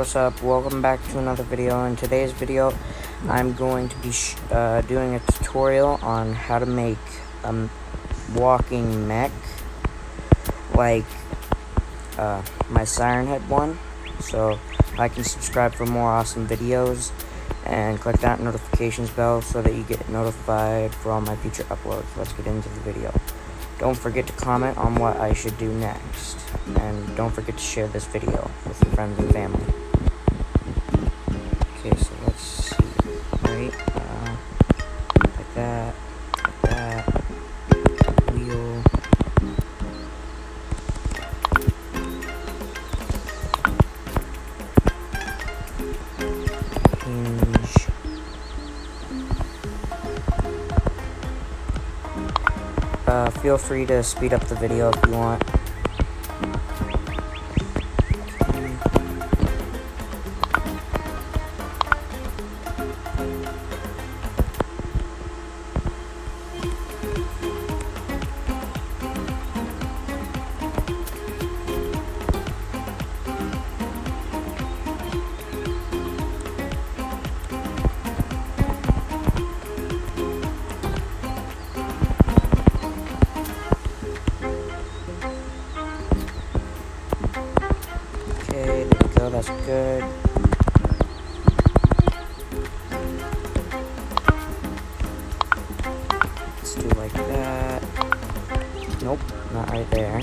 what's up? Welcome back to another video. In today's video, I'm going to be doing a tutorial on how to make a walking mech, like my Siren Head one. So, like and subscribe for more awesome videos, and click that notifications bell so that you get notified for all my future uploads. Let's get into the video. Don't forget to comment on what I should do next, and don't forget to share this video with your friends and family. Okay, so let's see, right, like that, wheel, hinge, feel free to speed up the video if you want. Okay, there we go, that's good. Let's do like that. Nope, not right there.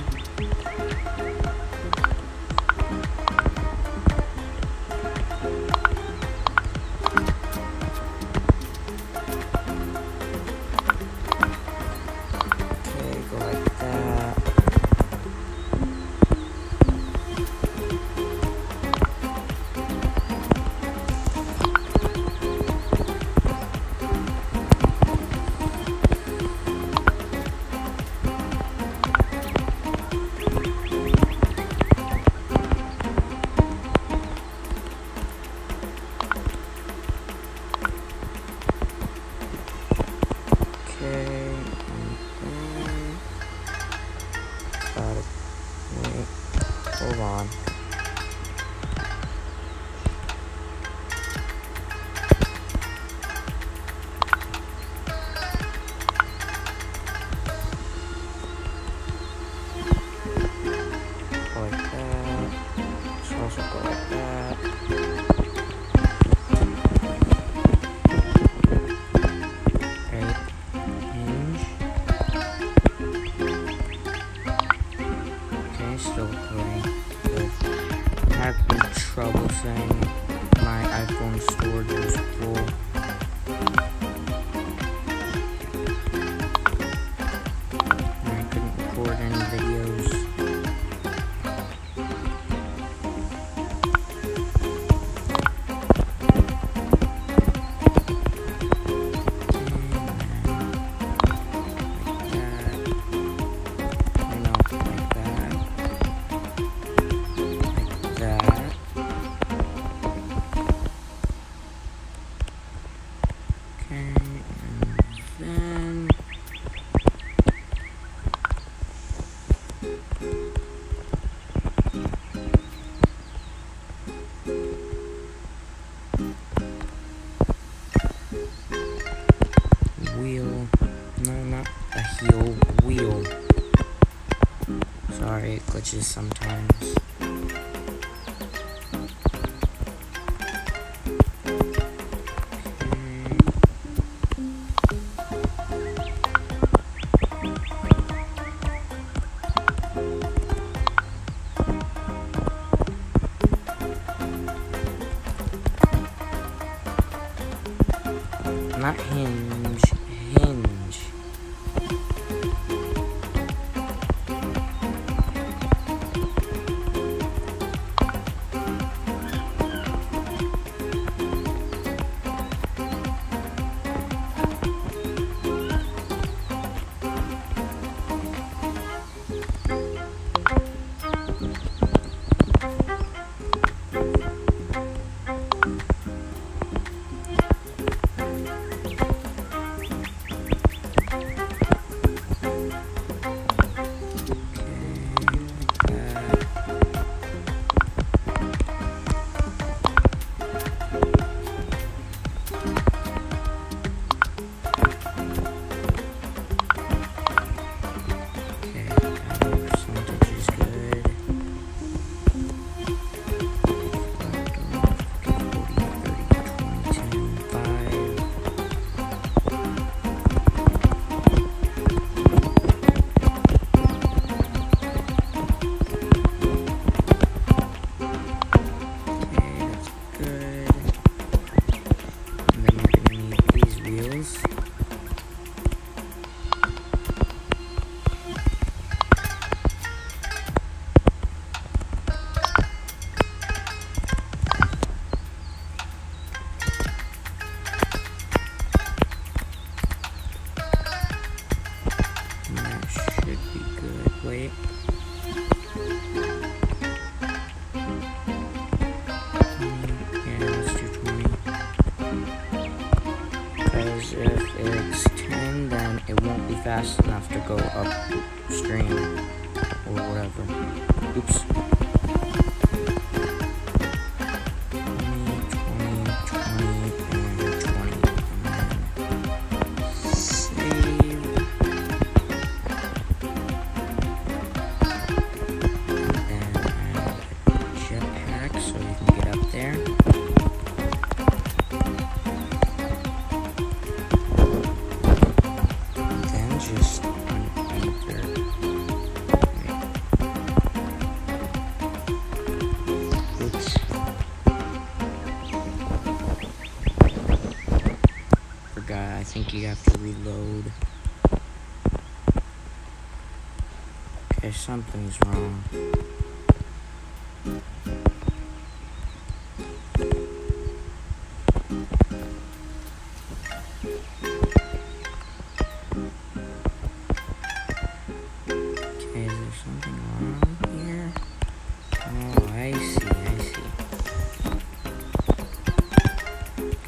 Okay, go like that. Wait, hold on. Go like that. Let's also go like that. Right. Hinge. Okay, still recording. I'm having trouble saying my iPhone storage is full. And I couldn't record any videos. Wheel, no, not a heel, wheel. Sorry, it glitches sometimes. Not hinge, hinge. wait. Yeah, let's do 20. Because if it's 10, then it won't be fast enough to go upstream or whatever. Oops. 20. I think you have to reload. Okay, something's wrong. Okay, is there something wrong here? Oh, I see.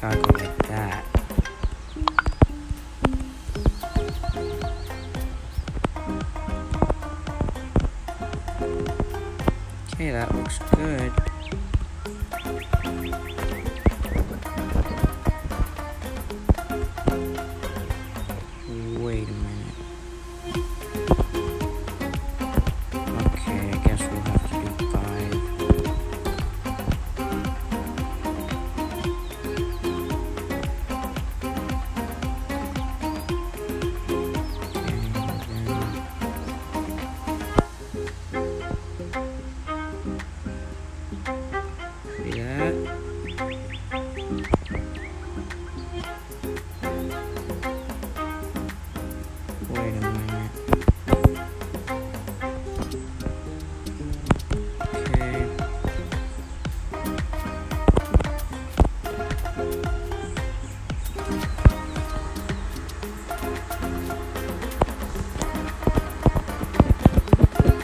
Gotta go like that. Okay, that looks good. Wait a minute. Okay, I guess we'll have to do 5. Wait a minute. Okay.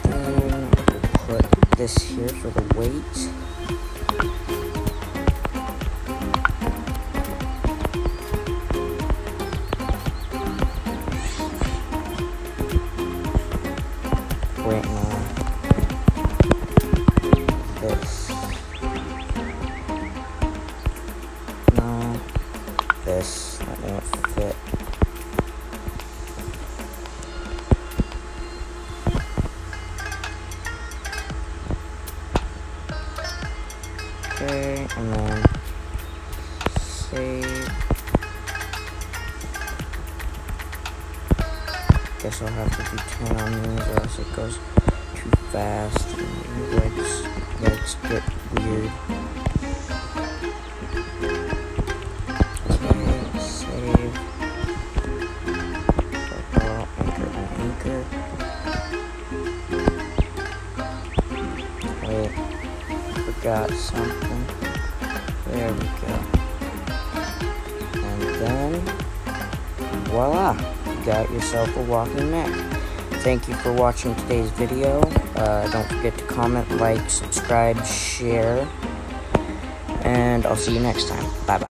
Then put this here for the weight. Wait, no. This. No. This. That won't fit. Okay, and then save. Guess I'll have to do 10 on these or else it goes too fast and legs get weird. Okay, save. Anchor. Wait, forgot something. There we go. And then, voila! Got yourself a walking mech. Thank you for watching today's video. Don't forget to comment, like, subscribe, share, and I'll see you next time. Bye bye.